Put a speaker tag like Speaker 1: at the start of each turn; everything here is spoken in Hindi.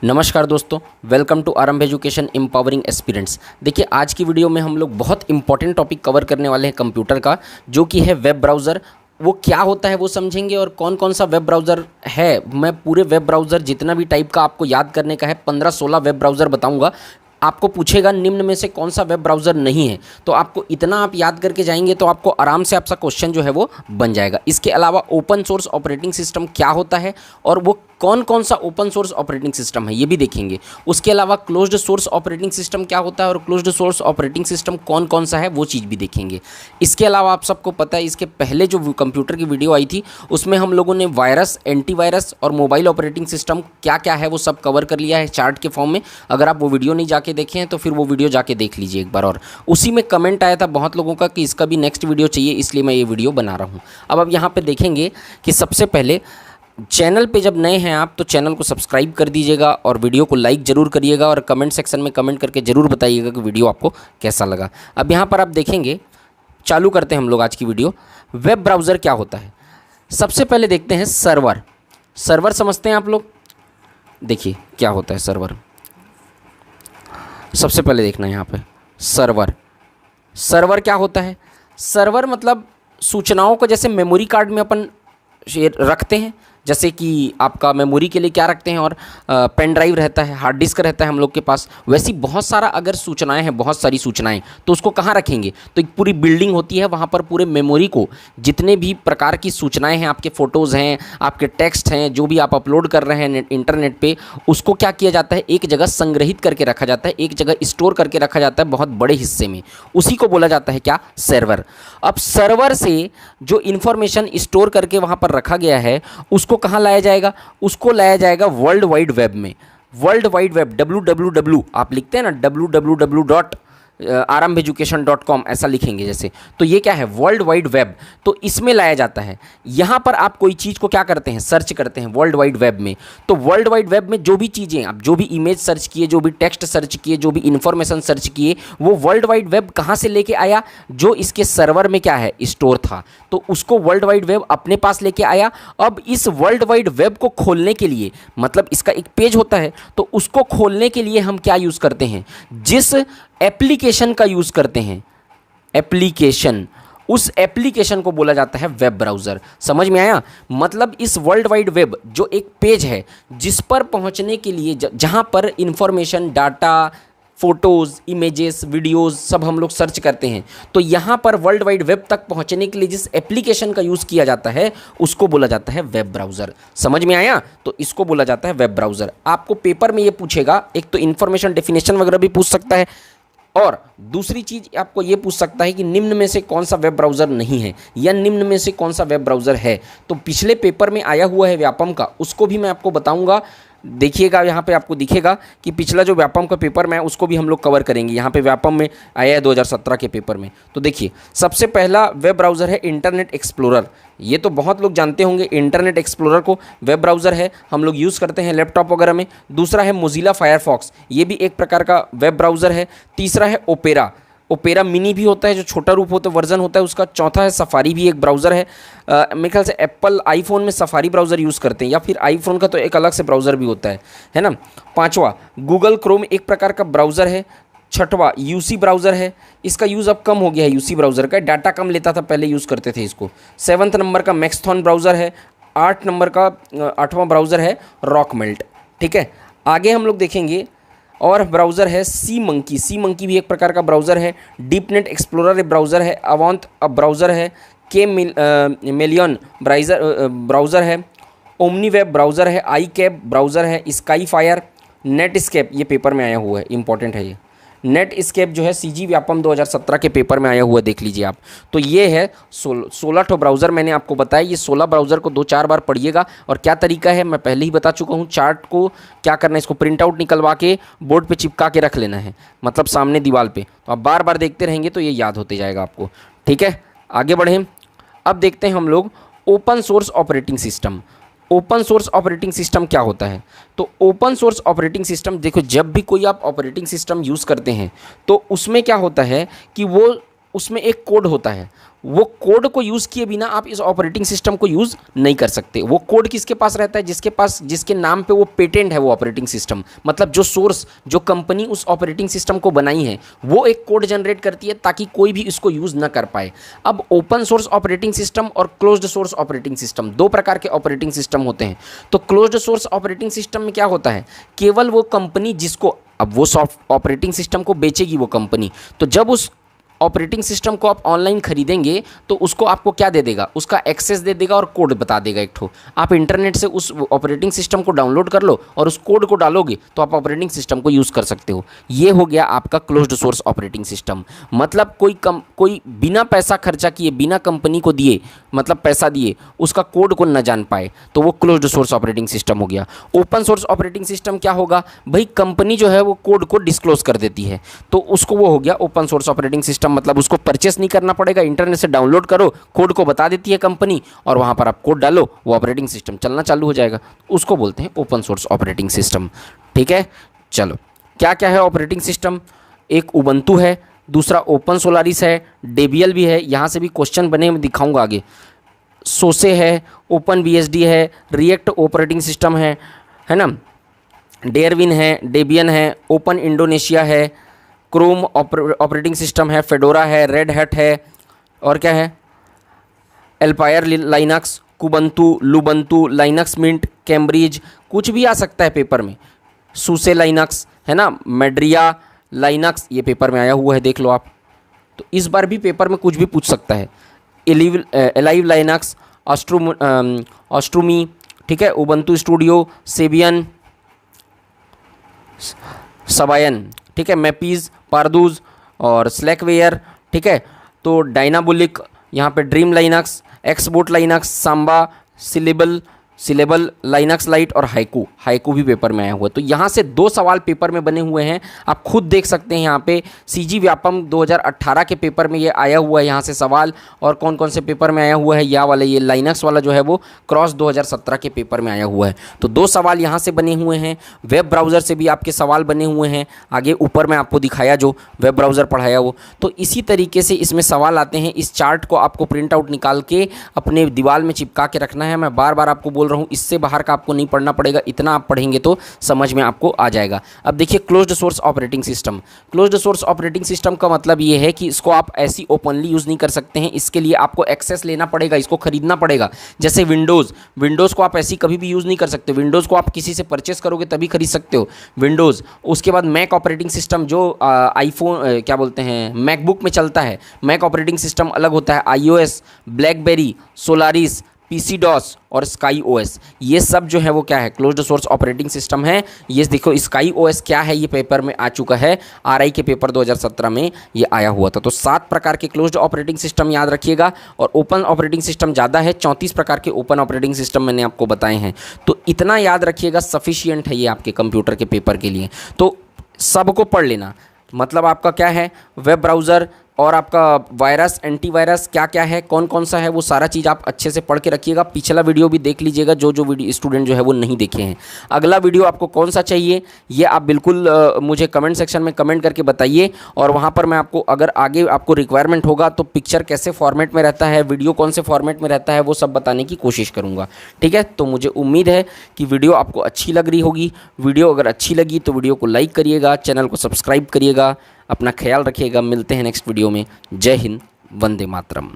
Speaker 1: नमस्कार दोस्तों, वेलकम टू आरंभ एजुकेशन एम्पावरिंग एस्पिरेंट्स। देखिए, आज की वीडियो में हम लोग बहुत इंपॉर्टेंट टॉपिक कवर करने वाले हैं कंप्यूटर का, जो कि है वेब ब्राउज़र। वो क्या होता है वो समझेंगे, और कौन कौन सा वेब ब्राउज़र है। मैं पूरे वेब ब्राउज़र जितना भी टाइप का आपको याद करने का है 15-16 वेब ब्राउज़र बताऊंगा। आपको पूछेगा निम्न में से कौन सा वेब ब्राउज़र नहीं है, तो आपको इतना आप याद करके जाएंगे तो आपको आराम से आपका क्वेश्चन जो है वो बन जाएगा। इसके अलावा ओपन सोर्स ऑपरेटिंग सिस्टम क्या होता है और वो कौन कौन सा ओपन सोर्स ऑपरेटिंग सिस्टम है ये भी देखेंगे। उसके अलावा क्लोज्ड सोर्स ऑपरेटिंग सिस्टम क्या होता है और क्लोज्ड सोर्स ऑपरेटिंग सिस्टम कौन कौन सा है वो चीज़ भी देखेंगे। इसके अलावा आप सबको पता है, इसके पहले जो कंप्यूटर की वीडियो आई थी उसमें हम लोगों ने वायरस, एंटीवायरस और मोबाइल ऑपरेटिंग सिस्टम क्या क्या है वो सब कवर कर लिया है चार्ट के फॉर्म में। अगर आप वो वीडियो नहीं जाके देखे हैं तो फिर वो वीडियो जाके देख लीजिए एक बार। और उसी में कमेंट आया था बहुत लोगों का कि इसका भी नेक्स्ट वीडियो चाहिए, इसलिए मैं ये वीडियो बना रहा हूँ। अब यहाँ पे देखेंगे कि सबसे पहले चैनल पे जब नए हैं आप तो चैनल को सब्सक्राइब कर दीजिएगा और वीडियो को लाइक ज़रूर करिएगा और कमेंट सेक्शन में कमेंट करके ज़रूर बताइएगा कि वीडियो आपको कैसा लगा। अब यहाँ पर आप देखेंगे, चालू करते हैं हम लोग आज की वीडियो। वेब ब्राउज़र क्या होता है, सबसे पहले देखते हैं सर्वर। सर्वर समझते हैं आप लोग। देखिए क्या होता है सर्वर, सबसे पहले देखना है यहाँ पे सर्वर। सर्वर क्या होता है? सर्वर मतलब सूचनाओं को जैसे मेमोरी कार्ड में अपन रखते हैं, जैसे कि आपका मेमोरी के लिए क्या रखते हैं और पेन ड्राइव रहता है, हार्ड डिस्क रहता है हम लोग के पास, वैसी बहुत सारा अगर सूचनाएं हैं, बहुत सारी सूचनाएं, तो उसको कहाँ रखेंगे? तो एक पूरी बिल्डिंग होती है, वहाँ पर पूरे मेमोरी को जितने भी प्रकार की सूचनाएं हैं, आपके फ़ोटोज़ हैं, आपके टेक्स्ट हैं, जो भी आप अपलोड कर रहे हैं इंटरनेट पे, उसको क्या किया जाता है? एक जगह संग्रहित करके रखा जाता है, एक जगह स्टोर करके रखा जाता है बहुत बड़े हिस्से में। उसी को बोला जाता है क्या? सर्वर। अब सर्वर से जो इन्फॉर्मेशन स्टोर करके वहाँ पर रखा गया है उसको कहाँ लाया जाएगा? उसको लाया जाएगा वर्ल्ड वाइड वेब में। वर्ल्ड वाइड वेब www आप लिखते हैं ना, www.arambheducation.com ऐसा लिखेंगे जैसे, तो ये क्या है? World wide web. तो इसमें लाया जाता है। यहाँ पर आप कोई चीज़ को क्या करते हैं? सर्च करते हैं वर्ल्ड वाइड वेब में। तो वर्ल्ड वाइड वेब में जो भी चीज़ें, आप जो भी इमेज सर्च किए, जो भी टेक्स्ट सर्च किए, जो भी इन्फॉर्मेशन सर्च किए, वो वर्ल्ड वाइड वेब कहाँ से लेके आया? जो इसके सर्वर में क्या है? स्टोर था, तो उसको वर्ल्ड वाइड वेब अपने पास लेके आया। अब इस वर्ल्ड वाइड वेब को खोलने के लिए, मतलब इसका एक पेज होता है, तो उसको खोलने के लिए हम क्या यूज़ करते हैं? जिस एप्लीकेशन का यूज़ करते हैं, एप्लीकेशन, उस एप्लीकेशन को बोला जाता है वेब ब्राउज़र। समझ में आया? मतलब इस वर्ल्ड वाइड वेब जो एक पेज है जिस पर पहुंचने के लिए, जहां पर information, data, photos, images, videos सब हम लोग सर्च करते हैं, तो यहाँ पर वर्ल्ड वाइड वेब तक पहुँचने के लिए जिस एप्लीकेशन का यूज़ किया जाता है उसको बोला जाता है वेब ब्राउज़र। समझ में आया? तो इसको बोला जाता है वेब ब्राउज़र। आपको पेपर में ये पूछेगा, एक तो इन्फॉर्मेशन डेफिनेशन वगैरह भी पूछ सकता है, और दूसरी चीज़ आपको ये पूछ सकता है कि निम्न में से कौन सा वेब ब्राउज़र नहीं है या निम्न में से कौन सा वेब ब्राउज़र है। तो पिछले पेपर में आया हुआ है व्यापम का, उसको भी मैं आपको बताऊंगा। देखिएगा यहाँ पे आपको दिखेगा कि पिछला जो व्यापम का पेपर में है उसको भी हम लोग कवर करेंगे। यहाँ पे व्यापम में आया है 2017 के पेपर में। तो देखिए, सबसे पहला वेब ब्राउज़र है इंटरनेट एक्सप्लोरर। ये तो बहुत लोग जानते होंगे, इंटरनेट एक्सप्लोरर को वेब ब्राउज़र है, हम लोग यूज़ करते हैं लैपटॉप वगैरह में। दूसरा है मोजिला फायरफॉक्स, ये भी एक प्रकार का वेब ब्राउज़र है। तीसरा है ओपेरा, ओपेरा मिनी भी होता है, जो छोटा रूप होता है, वर्जन होता है उसका। चौथा है सफारी, भी एक ब्राउज़र है। मेरे ख्याल से एप्पल आईफोन में सफारी ब्राउज़र यूज़ करते हैं, या फिर आईफोन का तो एक अलग से ब्राउज़र भी होता है ना। पांचवा गूगल क्रोम, एक प्रकार का ब्राउज़र है। छठवा यूसी ब्राउज़र है, इसका यूज़ अब कम हो गया है, यूसी ब्राउज़र का डाटा कम लेता था, पहले यूज़ करते थे इसको। 7वें नंबर का मैक्सथॉन ब्राउज़र है। 8 नंबर का 8वां ब्राउज़र है रॉकमेल्ट। ठीक है, आगे हम लोग देखेंगे और ब्राउज़र है सी मंकी। सी मंकी भी एक प्रकार का ब्राउज़र है। डीप नेट एक्सप्लोरर एक ब्राउज़र है। अवांत ब्राउज़र है। के मिलियन ब्राउज़र है। ओमनी वेब ब्राउज़र है। आई कैब ब्राउज़र है। स्काई फायर, नेट स्केप, ये पेपर में आया हुआ है, इंपॉर्टेंट है ये। नेट स्केप जो है सीजी व्यापम 2017 के पेपर में आया हुआ, देख लीजिए आप। तो ये है 16 ठो ब्राउज़र मैंने आपको बताया। ये 16 ब्राउज़र को 2-4 बार पढ़िएगा। और क्या तरीका है मैं पहले ही बता चुका हूँ। चार्ट को क्या करना है, इसको प्रिंट आउट निकलवा के बोर्ड पे चिपका के रख लेना है, मतलब सामने दीवार पे। तो आप बार बार देखते रहेंगे तो ये याद होते जाएगा आपको। ठीक है, आगे बढ़ें। अब देखते हैं हम लोग open source operating system. Open source operating system क्या होता है? तो ओपन सोर्स ऑपरेटिंग सिस्टम, देखो, जब भी कोई आप ऑपरेटिंग सिस्टम यूज़ करते हैं तो उसमें क्या होता है कि वो उसमें एक कोड होता है। वो कोड को यूज़ किए बिना आप इस ऑपरेटिंग सिस्टम को यूज़ नहीं कर सकते। वो कोड किसके पास रहता है? जिसके नाम पे वो पेटेंट है वो ऑपरेटिंग सिस्टम, मतलब जो सोर्स, जो कंपनी उस ऑपरेटिंग सिस्टम को बनाई है वो एक कोड जनरेट करती है ताकि कोई भी इसको यूज़ ना कर पाए। अब ओपन सोर्स ऑपरेटिंग सिस्टम और क्लोज्ड सोर्स ऑपरेटिंग सिस्टम, दो प्रकार के ऑपरेटिंग सिस्टम होते हैं। तो क्लोज्ड सोर्स ऑपरेटिंग सिस्टम में क्या होता है, केवल वो कंपनी जिसको, अब वो सॉफ्ट ऑपरेटिंग सिस्टम को बेचेगी वो कंपनी, तो जब उस ऑपरेटिंग सिस्टम को आप ऑनलाइन खरीदेंगे तो उसको आपको क्या दे देगा, उसका एक्सेस दे देगा और कोड बता देगा एक ठो। आप इंटरनेट से उस ऑपरेटिंग सिस्टम को डाउनलोड कर लो और उस कोड को डालोगे तो आप ऑपरेटिंग सिस्टम को यूज़ कर सकते हो। ये हो गया आपका क्लोज्ड सोर्स ऑपरेटिंग सिस्टम। मतलब कोई बिना पैसा खर्चा किए, बिना कंपनी को दिए, मतलब पैसा दिए, उसका कोड को न जान पाए, तो वो क्लोज्ड सोर्स ऑपरेटिंग सिस्टम हो गया। ओपन सोर्स ऑपरेटिंग सिस्टम क्या होगा भाई, कंपनी जो है वो कोड को डिस्क्लोज कर देती है, तो उसको वो हो गया ओपन सोर्स ऑपरेटिंग सिस्टम। मतलब उसको परचेस नहीं करना पड़ेगा, इंटरनेट से डाउनलोड करो, कोड को बता देती है कंपनी और वहां पर आप कोड डालो, वो ऑपरेटिंग सिस्टम चलना चालू हो जाएगा। उसको बोलते हैं ओपन सोर्स ऑपरेटिंग सिस्टम। ठीक है, चलो क्या क्या है ऑपरेटिंग सिस्टम? एक उबंटू है, दूसरा ओपन सोलारिस है, डेबियल भी है, यहाँ से भी क्वेश्चन बने मैं दिखाऊंगा आगे। सोसे है, ओपन बीएसडी है, रिएक्ट ऑपरेटिंग सिस्टम है ना, डेयरविन है, डेबियन है, ओपन इंडोनेशिया है, क्रोम ऑपरेटिंग सिस्टम है, फेडोरा है, रेड हैट है, और क्या है, एल्पायर लाइनक्स, कुबंतु, लुबंतु, लाइनक्स मिंट, कैम्ब्रिज, कुछ भी आ सकता है पेपर में। सूसे लाइनक्स है ना, मेड्रिया लाइनक्स, ये पेपर में आया हुआ है, देख लो आप। तो इस बार भी पेपर में कुछ भी पूछ सकता है। एलाइव लाइनक्स, ऑस्ट्रूमी, ठीक है, उबंटू स्टूडियो, सेबियन, सबायन, ठीक है, मैपीज, पारदूज और स्लैकवेयर, ठीक है। तो डायनाबुलिक, यहाँ पे ड्रीम लाइनक्स, एक्सबोट Linux, Samba, Syllable Linux Lite और हाइकू भी पेपर में आया हुआ है। तो यहाँ से 2 सवाल पेपर में बने हुए हैं, आप खुद देख सकते हैं। यहाँ पे सीजी व्यापम 2018 के पेपर में ये आया हुआ है यहाँ से सवाल, और कौन कौन से पेपर में आया हुआ है, या वाला ये लाइनक्स वाला जो है वो क्रॉस 2017 के पेपर में आया हुआ है। तो 2 सवाल यहाँ से बने हुए हैं। वेब ब्राउज़र से भी आपके सवाल बने हुए हैं, आगे ऊपर में आपको दिखाया जो वेब ब्राउज़र पढ़ाया वो। तो इसी तरीके से इसमें सवाल आते हैं। इस चार्ट को आपको प्रिंट आउट निकाल के अपने दीवार में चिपका के रखना है। मैं बार बार आपको बोल रहा हूँ, इससे बाहर का आपको नहीं पढ़ना पड़ेगा, इतना आप पढ़ेंगे तो समझ में आपको आ जाएगा। अब देखिए closed source operating system. Closed source operating system का मतलब ये है कि इसको आप ऐसी ओपनली यूज़ नहीं कर सकते हैं, इसके लिए आपको एक्सेस लेना पड़ेगा, इसको खरीदना पड़ेगा। जैसे विंडोज़ को आप ऐसी कभी भी यूज़ नहीं कर सकते, विंडोज़ को आप किसी से परचेस करोगे तभी खरीद सकते हो विंडोज़। उसके बाद मैक ऑपरेटिंग सिस्टम जो आईफोन क्या बोलते हैं मैकबुक में चलता है, मैक ऑपरेटिंग सिस्टम अलग होता है। iOS, BlackBerry, Solaris, PC DOS और स्काई ओएस, ये सब जो है वो क्या है, क्लोज्ड सोर्स ऑपरेटिंग सिस्टम है। ये देखो स्काई ओएस क्या है, ये पेपर में आ चुका है, आरआई के पेपर 2017 में ये आया हुआ था। तो 7 प्रकार के क्लोज्ड ऑपरेटिंग सिस्टम याद रखिएगा, और ओपन ऑपरेटिंग सिस्टम ज़्यादा है, 34 प्रकार के ओपन ऑपरेटिंग सिस्टम मैंने आपको बताए हैं। तो इतना याद रखिएगा, सफिशियंट है ये आपके कंप्यूटर के पेपर के लिए। तो सबको पढ़ लेना। मतलब आपका क्या है, वेब ब्राउज़र और आपका वायरस, एंटीवायरस क्या क्या है, कौन कौन सा है, वो सारा चीज़ आप अच्छे से पढ़ के रखिएगा। पिछला वीडियो भी देख लीजिएगा जो वीडियो स्टूडेंट जो है वो नहीं देखे हैं। अगला वीडियो आपको कौन सा चाहिए ये आप बिल्कुल मुझे कमेंट सेक्शन में कमेंट करके बताइए, और वहाँ पर मैं आपको, अगर आगे आपको रिक्वायरमेंट होगा तो पिक्चर कैसे फॉर्मेट में रहता है, वीडियो कौन से फॉर्मेट में रहता है, वो सब बताने की कोशिश करूँगा। ठीक है, तो मुझे उम्मीद है कि वीडियो आपको अच्छी लग रही होगी। वीडियो अगर अच्छी लगी तो वीडियो को लाइक करिएगा, चैनल को सब्सक्राइब करिएगा। अपना ख्याल रखिएगा, मिलते हैं नेक्स्ट वीडियो में। जय हिंद, वंदे मातरम।